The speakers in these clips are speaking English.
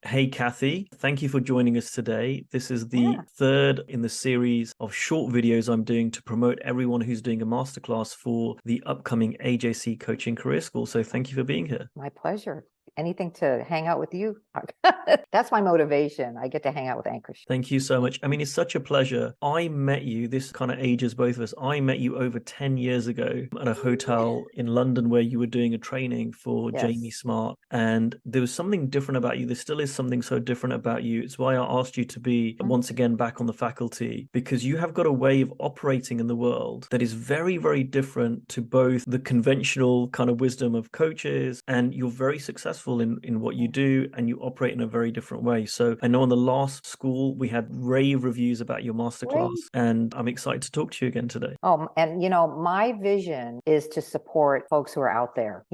Hey, Cathy, thank you for joining us today. This is the Yeah, third in the series of short videos I'm doing to promote everyone who's doing a masterclass for the upcoming AJC Coaching Career School. So thank you for being here. my pleasure. Anything to hang out with you. That's my motivation. I get to hang out with anchors. Thank you so much. I mean, it's such a pleasure. I met you, this kind of ages both of us. I met you over 10 years ago at a hotel in London where you were doing a training for Jamie Yes. Smart. And there was something different about you. There still is something so different about you. It's why I asked you to be Mhm. once again back on the faculty, because you have got a way of operating in the world that is very, very different to both the conventional kind of wisdom of coaches, and you're very successful in what you do, and you operate in a very different way. So I know on the last school we had rave reviews about your masterclass, Great. and I'm excited to talk to you again today. And my vision is to support folks who are out there,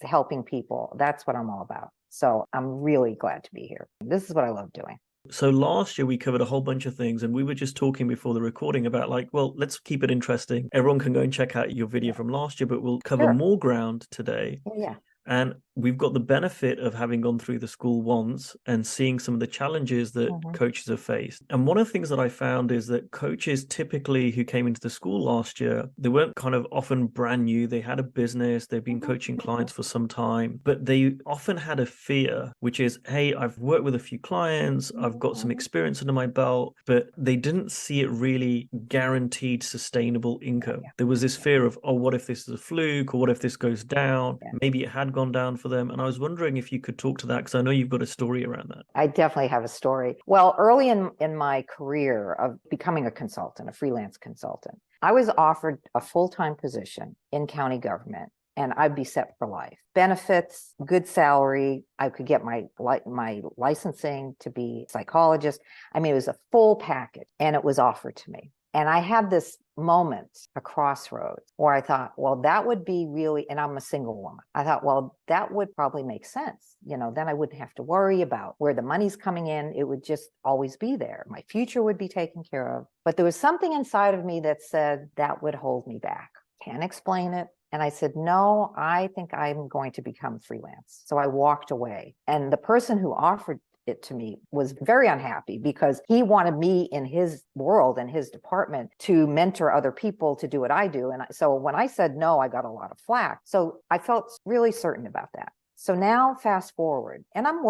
helping people. That's what I'm all about. So I'm really glad to be here. This is what I love doing. So last year we covered a whole bunch of things, and we were just talking before the recording about like, well, let's keep it interesting. Everyone can go and check out your video Yeah. from last year, but we'll cover Sure. more ground today. Yeah. And we've got the benefit of having gone through the school once and seeing some of the challenges that Mhm. coaches have faced. And one of the things that I found is that coaches typically who came into the school last year, they weren't kind of often brand new. They had a business, they've been Mhm. coaching clients for some time, but they often had a fear, which is, hey, I've worked with a few clients, I've got some Mhm. experience under my belt, but they didn't see it really guaranteed sustainable income. Yeah. There was this fear of, oh, what if this is a fluke, or what if this goes down? Yeah. Maybe it had gone down for them. And I was wondering if you could talk to that because I know you've got a story around that. I definitely have a story. Well, early in my career of becoming a consultant, a freelance consultant, I was offered a full-time position in county government, and I'd be set for life. Benefits, good salary. I could get my licensing to be a psychologist. I mean, it was a full package, and it was offered to me. And I had this moment, a crossroads, where I thought, well, that would be really, and I'm a single woman. I thought, well, that would probably make sense. Then I wouldn't have to worry about where the money's coming in. It would just always be there. My future would be taken care of. But there was something inside of me that said that would hold me back. Can't explain it. And I said, no, I think I'm going to become freelance. So I walked away. And the person who offered it to me was very unhappy because he wanted me in his world and his department to mentor other people to do what I do. And so when I said no, I got a lot of flack. So I felt really certain about that. So now fast forward, and I'm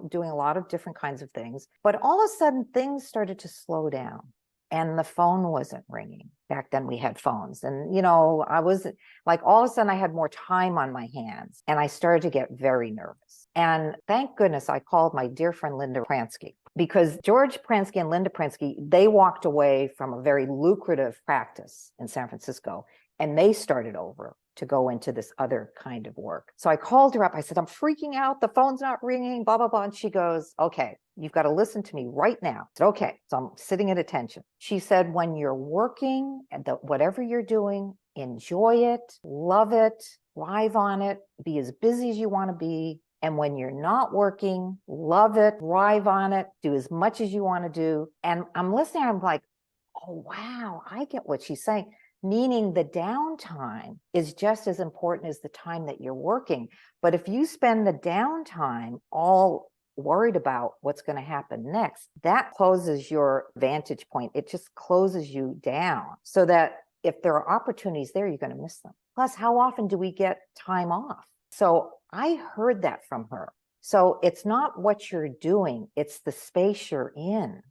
doing a lot of different kinds of things, but all of a sudden things started to slow down. And the phone wasn't ringing. Back then we had phones. And, I was like, all of a sudden I had more time on my hands and I started to get very nervous. And thank goodness I called my dear friend Linda Pransky, because George Pransky and Linda Pransky, they walked away from a very lucrative practice in San Francisco and they started over to go into this other kind of work. So I called her up. I said, I'm freaking out. The phone's not ringing, blah, blah, blah. And she goes, okay, you've got to listen to me right now. I said, okay. So I'm sitting at attention. She said, when you're working and whatever you're doing, enjoy it, love it, thrive on it, be as busy as you want to be. And when you're not working, love it, thrive on it, do as much as you want to do. And I'm listening. I'm like, oh, wow, I get what she's saying. Meaning the downtime is just as important as the time that you're working. But if you spend the downtime all worried about what's going to happen next, that closes your vantage point. It just closes you down so that if there are opportunities there, you're going to miss them. Plus, how often do we get time off? So I heard that from her. So it's not what you're doing, it's the space you're in.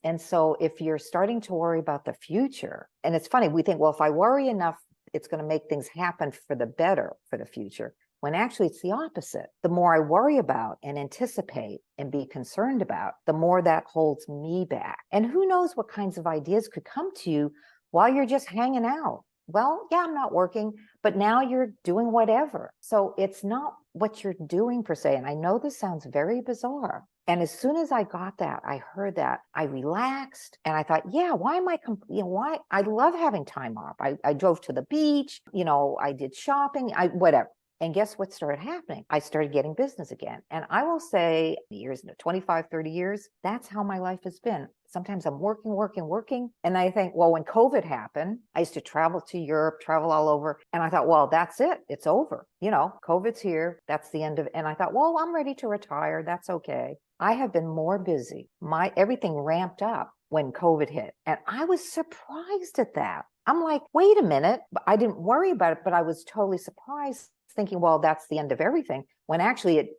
And so if you're starting to worry about the future, and it's funny, we think, well, if I worry enough, it's going to make things happen for the better for the future, when actually it's the opposite. The more I worry about and anticipate and be concerned about, the more that holds me back. And who knows what kinds of ideas could come to you while you're just hanging out. Well, yeah, I'm not working, but now you're doing whatever. So it's not what you're doing per se. And I know this sounds very bizarre. And as soon as I got that, I heard that, I relaxed and I thought, yeah, why am I, why? I love having time off. I drove to the beach, I did shopping, whatever. And guess what started happening? I started getting business again. And I will say years, 25, 30 years, that's how my life has been. Sometimes I'm working. And I think, well, when COVID happened, I used to travel to Europe, travel all over. And I thought, well, that's it. It's over. COVID's here. That's the end of it. And I thought, well, I'm ready to retire. That's okay. I have been more busy. Everything ramped up when COVID hit. And I was surprised at that. I'm like, wait a minute. I didn't worry about it, but I was totally surprised, thinking, well, that's the end of everything, when actually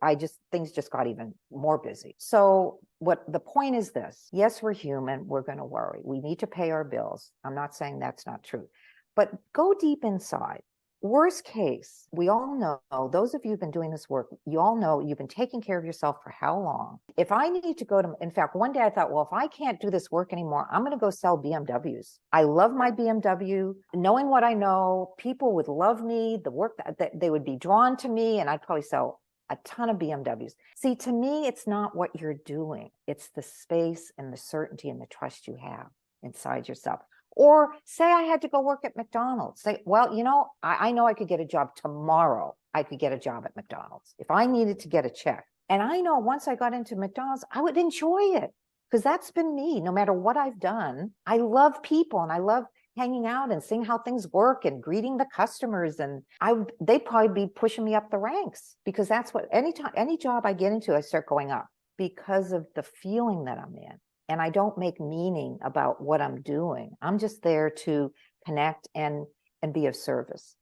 things just got even more busy. So what the point is this: yes, we're human. We're going to worry. We need to pay our bills. I'm not saying that's not true, but go deep inside. Worst case, we all know, those of you who've been doing this work, you all know you've been taking care of yourself for how long? If I need to go to, in fact, one day I thought, well, if I can't do this work anymore, I'm going to go sell BMWs. I love my BMW. Knowing what I know, people would love me, the work that they would be drawn to me, and I'd probably sell a ton of BMWs. See, to me, it's not what you're doing. It's the space and the certainty and the trust you have inside yourself. Or say I had to go work at McDonald's. Say, well, I know I could get a job tomorrow. I could get a job at McDonald's if I needed to get a check. And I know once I got into McDonald's, I would enjoy it, because that's been me. No matter what I've done, I love people and I love hanging out and seeing how things work and greeting the customers. And they'd probably be pushing me up the ranks, because that's what any job I get into, I start going up because of the feeling that I'm in. And I don't make meaning about what I'm doing. I'm just there to connect and be of service,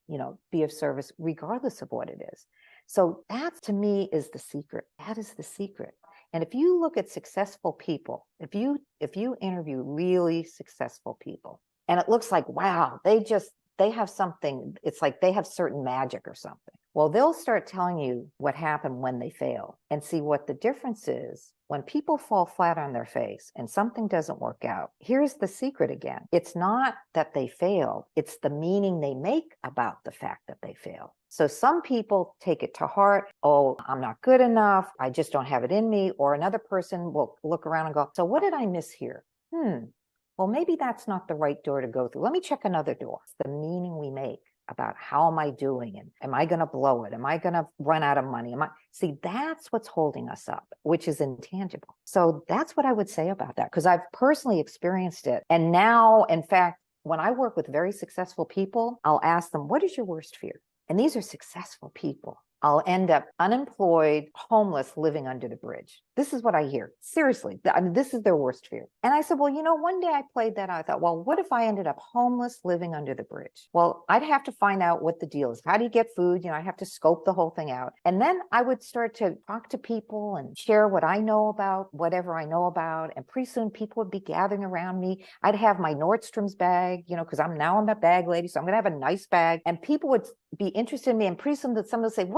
be of service regardless of what it is. So that, to me, is the secret. That is the secret. And if you look at successful people, if you interview really successful people, and it looks like, wow, they have something, it's like they have certain magic or something. Well, they'll start telling you what happened when they fail, and see what the difference is. When people fall flat on their face and something doesn't work out, here's the secret again. It's not that they failed, it's the meaning they make about the fact that they failed. So some people take it to heart. Oh, I'm not good enough. I just don't have it in me. Or another person will look around and go, so what did I miss here? Well, maybe that's not the right door to go through. Let me check another door. It's the meaning we make about how am I doing, and am I going to blow it? Am I going to run out of money? See, that's what's holding us up, which is intangible. So that's what I would say about that, because I've personally experienced it. And now, in fact, when I work with very successful people, I'll ask them, what is your worst fear? And these are successful people. I'll end up unemployed, homeless, living under the bridge. This is what I hear. Seriously, this is their worst fear. And I said, well, one day I played that out. I thought, well, what if I ended up homeless, living under the bridge? Well, I'd have to find out what the deal is. How do you get food? I have to scope the whole thing out. And then I would start to talk to people and share what I know about, whatever I know about. And pretty soon people would be gathering around me. I'd have my Nordstrom's bag, because I'm a bag lady. So I'm going to have a nice bag. And people would be interested in me. And pretty soon someone would say,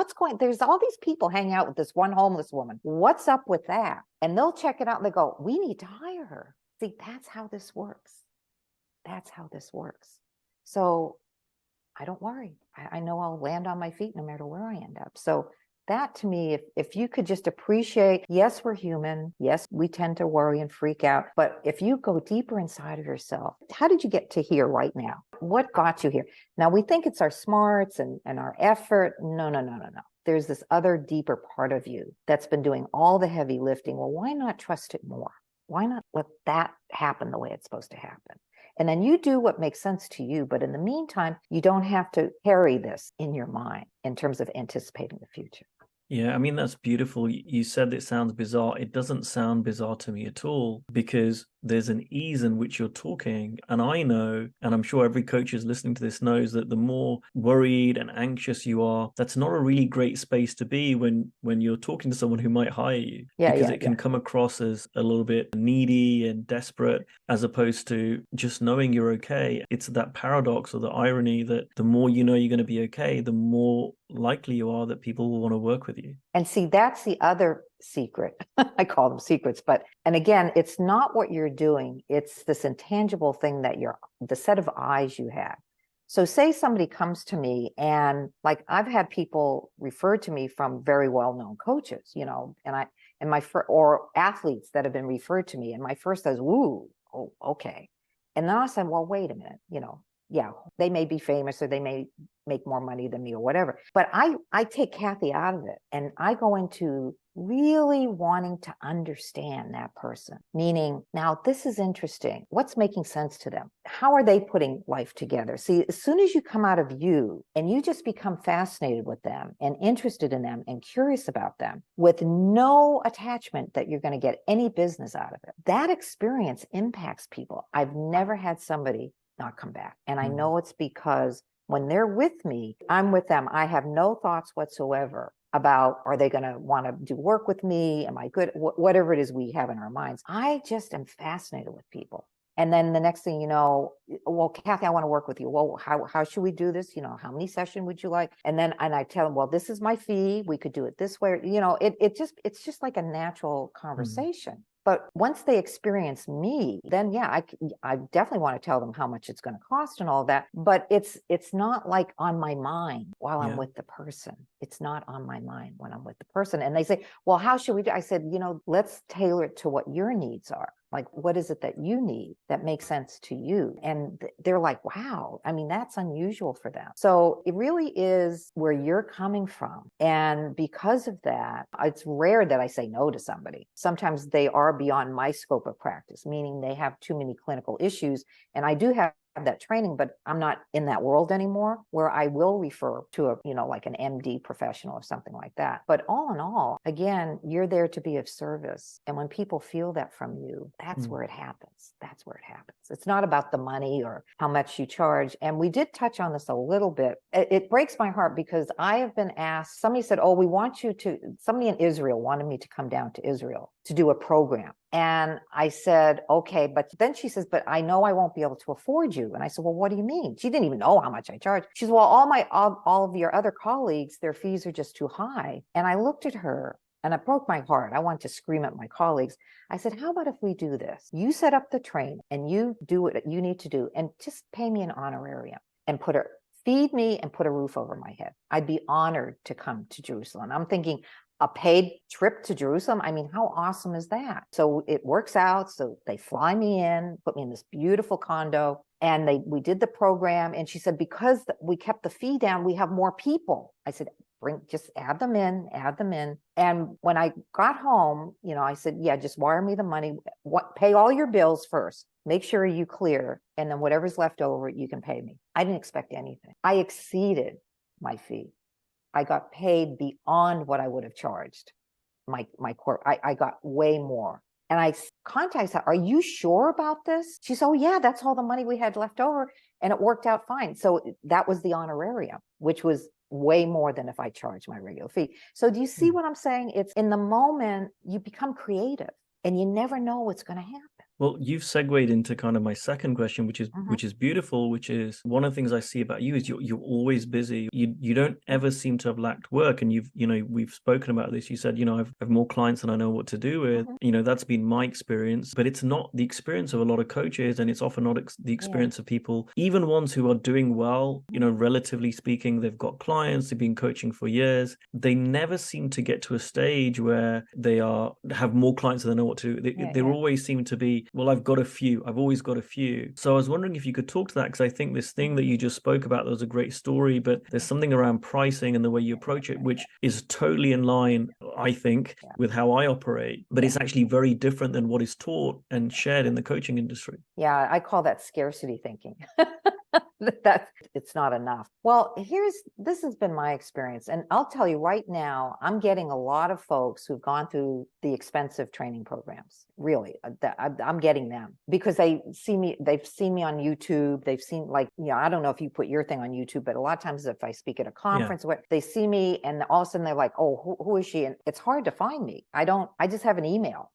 there's all these people hanging out with this one homeless woman. What's up with that? And they'll check it out and they go, we need to hire her. See, that's how this works. That's how this works. So I don't worry. I know I'll land on my feet no matter where I end up. So that, to me, if you could just appreciate, yes, we're human. Yes, we tend to worry and freak out. But if you go deeper inside of yourself, how did you get to here right now? What got you here? Now, we think it's our smarts and our effort. No. There's this other deeper part of you that's been doing all the heavy lifting. Well, why not trust it more? Why not let that happen the way it's supposed to happen? And then you do what makes sense to you. But in the meantime, you don't have to carry this in your mind in terms of anticipating the future. Yeah, I mean, that's beautiful. You said it sounds bizarre. It doesn't sound bizarre to me at all, because there's an ease in which you're talking. And I know, and I'm sure every coach who's listening to this knows, that the more worried and anxious you are, that's not a really great space to be when you're talking to someone who might hire you. Because it can come across as a little bit needy and desperate, as opposed to just knowing you're okay. It's that paradox or the irony that the more you know you're going to be okay, the more likely you are that people will want to work with you. And see, that's the other secret. I call them secrets, and again, it's not what you're doing. It's this intangible thing that the set of eyes you have. So say somebody comes to me, and like I've had people referred to me from very well-known coaches, or athletes that have been referred to me. And my first says, ooh, oh, okay. And then I said, well, wait a minute, yeah, they may be famous or they may make more money than me or whatever. But I take Cathy out of it, and I go into really wanting to understand that person. Meaning, now this is interesting. What's making sense to them? How are they putting life together? See, as soon as you come out of you and you just become fascinated with them and interested in them and curious about them with no attachment that you're going to get any business out of it, that experience impacts people. I've never had somebody not come back. And I know it's because when they're with me, I'm with them. I have no thoughts whatsoever about, are they going to want to do work with me? Am I good? Whatever it is we have in our minds. I just am fascinated with people. And then the next thing you know, well, Cathy, I want to work with you. Well, how should we do this? How many sessions would you like? And I tell them, well, this is my fee. We could do it this way. It's just like a natural conversation. But once they experience me, then yeah, I definitely want to tell them how much it's going to cost and all that. But it's not like on my mind while I'm with the person. It's not on my mind when I'm with the person. And they say, well, how should we do? I said, let's tailor it to what your needs are. Like, what is it that you need that makes sense to you? And they're like, wow, I mean, that's unusual for them. So it really is where you're coming from. And because of that, it's rare that I say no to somebody. Sometimes they are beyond my scope of practice, meaning they have too many clinical issues. And I do have that training, but I'm not in that world anymore, where I will refer to like an MD professional or something like that. But all in all, again, you're there to be of service. And when people feel that from you, that's where it happens. That's where it happens. It's not about the money or how much you charge. And we did touch on this a little bit. It breaks my heart because I have been asked, somebody said, oh, somebody in Israel wanted me to come down to Israel to do a program. And I said, okay, but then she says, but I know I won't be able to afford you. And I said, well, what do you mean? She didn't even know how much I charge. She said, well, all of your other colleagues, their fees are just too high. And I looked at her and it broke my heart. I wanted to scream at my colleagues. I said, how about if we do this? You set up the train and you do what you need to do and just pay me an honorarium and feed me and put a roof over my head. I'd be honored to come to Jerusalem. I'm thinking, a paid trip to Jerusalem. I mean, how awesome is that? So it works out. So they fly me in, put me in this beautiful condo, and we did the program. And she said, because we kept the fee down, we have more people. I said, just add them in. And when I got home, I said, yeah, just wire me the money. Pay all your bills first. Make sure you clear. And then whatever's left over, you can pay me. I didn't expect anything. I exceeded my fee. I got paid beyond what I would have charged my corp. I got way more. And I contacted her, are you sure about this? She said, oh yeah, that's all the money we had left over. And it worked out fine. So that was the honorarium, which was way more than if I charged my regular fee. So do you see what I'm saying? It's in the moment you become creative and you never know what's going to happen. Well, you've segued into kind of my second question, which is beautiful, which is one of the things I see about you is you're always busy. You don't ever seem to have lacked work. And we've spoken about this. You said, I have more clients than I know what to do with. That's been my experience, but it's not the experience of a lot of coaches, and it's often not the experience of people, even ones who are doing well, relatively speaking. They've got clients, they've been coaching for years. They never seem to get to a stage where they have more clients than they know what to do. They always seem to be, well, I've always got a few. So I was wondering if you could talk to that, because I think this thing that you just spoke about, that was a great story, but there's something around pricing and the way you approach it, which is totally in line, I think, with how I operate, but it's actually very different than what is taught and shared in the coaching industry. Yeah, I call that scarcity thinking. It's not enough. Well, this has been my experience. And I'll tell you right now, I'm getting a lot of folks who've gone through the expensive training programs. Really, I'm getting them because they've seen me on YouTube. They've seen, I don't know if you put your thing on YouTube, but a lot of times if I speak at a conference, they see me and all of a sudden they're like, oh, who is she? And it's hard to find me. I just have an email.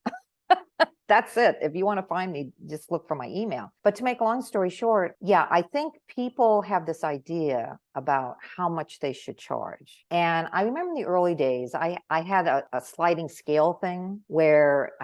That's it. If you want to find me, just look for my email. But to make a long story short, I think people have this idea about how much they should charge. And I remember in the early days, I had a sliding scale thing where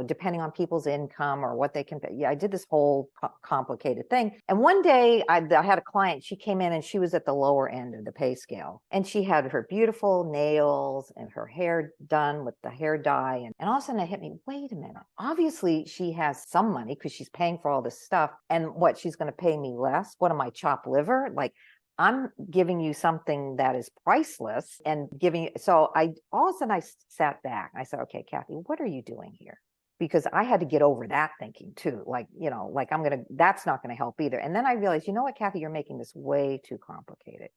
depending on people's income or what they can pay. I did this whole complicated thing. And one day I had a client, she came in and she was at the lower end of the pay scale. And she had her beautiful nails and her hair done with the hair dye. And all of a sudden it hit me, wait a minute. Obviously she has some money because she's paying for all this stuff. And she's going to pay me less? What am I, chopped liver? I'm giving you something that is priceless and giving. So I all of a sudden I sat back. I said, okay, Cathy, what are you doing here? Because I had to get over that thinking too. Like, like that's not going to help either. And then I realized, you know what, Cathy, you're making this way too complicated.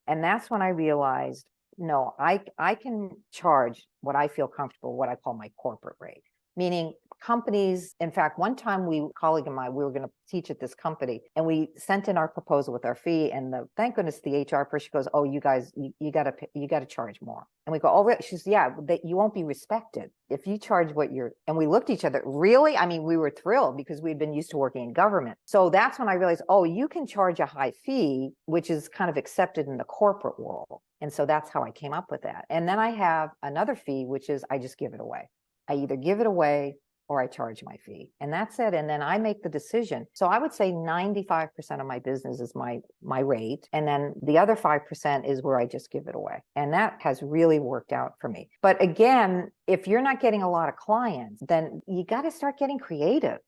And that's when I realized, no, I can charge what I feel comfortable, what I call my corporate rate, meaning companies. In fact, one time a colleague of mine, we were going to teach at this company and we sent in our proposal with our fee, and thank goodness the HR person goes, oh, you guys, you got to charge more. And we go, oh, really? She says, yeah, you won't be respected if you charge what you're, and we looked at each other, really? I mean, we were thrilled because we'd been used to working in government. So that's when I realized, oh, you can charge a high fee, which is kind of accepted in the corporate world. And so that's how I came up with that. And then I have another fee, which is I just give it away. I either give it away or I charge my fee, and that's it. And then I make the decision. So I would say 95% of my business is my rate. And then the other 5% is where I just give it away. And that has really worked out for me. But again, if you're not getting a lot of clients, then you got to start getting creative.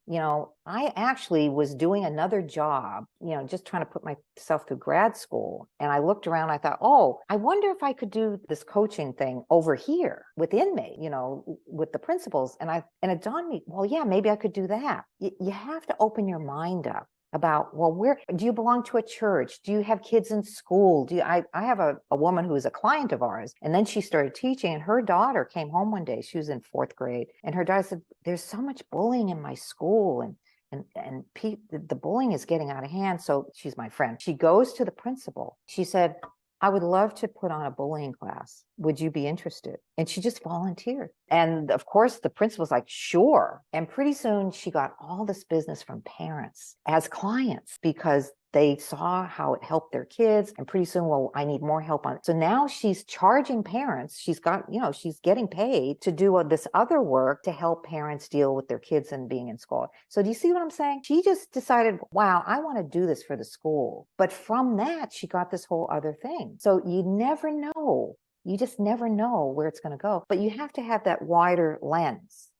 I actually was doing another job, just trying to put myself through grad school. And I looked around, I thought, oh, I wonder if I could do this coaching thing over here with inmate, with the principals. And it dawned on me, well, yeah, maybe I could do that. You have to open your mind up about, well, where do you belong to a church? Do you have kids in school? I have a woman who is a client of ours, and then she started teaching, and her daughter came home one day. She was in 4th grade, and her daughter said, there's so much bullying in my school, and the bullying is getting out of hand. So she's my friend. She goes to the principal. She said, I would love to put on a bullying class. Would you be interested? And she just volunteered. And of course, the principal's like, sure. And pretty soon she got all this business from parents as clients because they saw how it helped their kids. And pretty soon, well, I need more help on it. So now she's charging parents. She's got, she's getting paid to do this other work to help parents deal with their kids and being in school. So do you see what I'm saying? She just decided, wow, I want to do this for the school. But from that, she got this whole other thing. So you never know. You just never know where it's going to go. But you have to have that wider lens.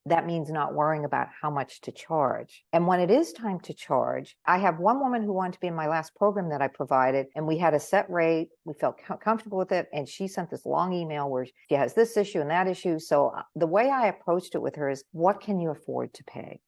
That means not worrying about how much to charge. And when it is time to charge, I have one woman who wanted to be in my last program that I provided, and we had a set rate. We felt comfortable with it. And she sent this long email where she has this issue and that issue. So the way I approached it with her is, what can you afford to pay?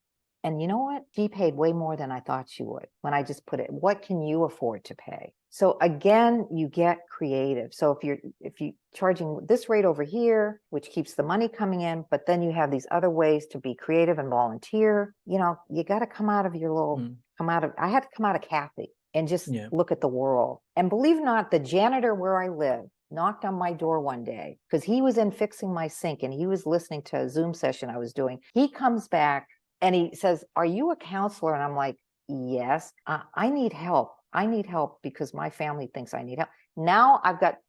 And you know what? She paid way more than I thought she would when I just put it, what can you afford to pay? So again, you get creative. So if you're charging this rate over here, which keeps the money coming in, but then you have these other ways to be creative and volunteer, you got to come out of your little, I had to come out of Cathy and just look at the world. And believe it or not, the janitor where I live knocked on my door one day because he was in fixing my sink and he was listening to a Zoom session I was doing. He comes back and he says, are you a counselor? And I'm like, yes, I need help. I need help because my family thinks I need help. Now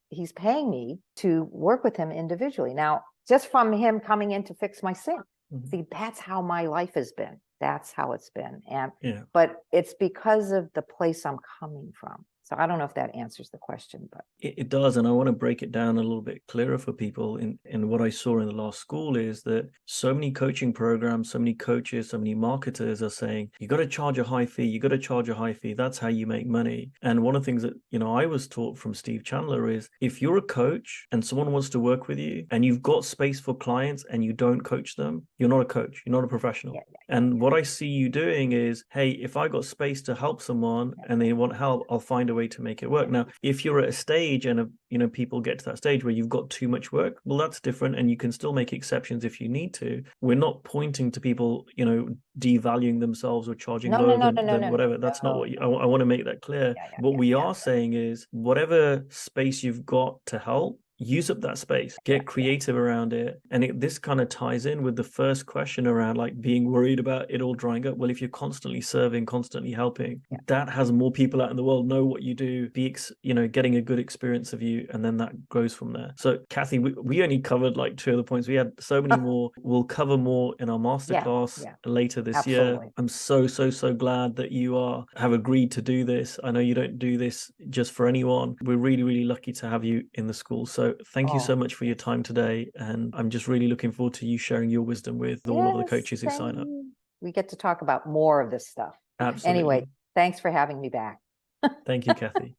he's paying me to work with him individually. Now, just from him coming in to fix my sink. See, that's how my life has been. That's how it's been. But it's because of the place I'm coming from. So I don't know if that answers the question, but it does. And I want to break it down a little bit clearer for people. In what I saw in the last school is that so many coaching programs, so many coaches, so many marketers are saying, you got to charge a high fee. You got to charge a high fee. That's how you make money. And one of the things that, I was taught from Steve Chandler is if you're a coach and someone wants to work with you and you've got space for clients and you don't coach them, you're not a coach. You're not a professional. And what I see you doing is, hey, if I got space to help someone and they want help, I'll find a way to make it work. Now, if you're at a stage and people get to that stage where you've got too much work, well, that's different, and you can still make exceptions if you need to. We're not pointing to people, devaluing themselves or charging lower than whatever. That's not what I want to make that clear. What we are saying is, whatever space you've got to help, use up that space, get creative around it. And this kind of ties in with the first question around like being worried about it all drying up. Well, if you're constantly serving, constantly helping, that has more people out in the world know what you do, getting a good experience of you, and then that grows from there. So Cathy, we only covered like 2 of the points. We had so many more. We'll cover more in our masterclass later this year. I'm so glad that you have agreed to do this. I know you don't do this just for anyone. We're really, really lucky to have you in the school. So thank you so much for your time today. And I'm just really looking forward to you sharing your wisdom with all of the coaches who sign up. We get to talk about more of this stuff. Absolutely. Anyway, thanks for having me back. Thank you, Cathy.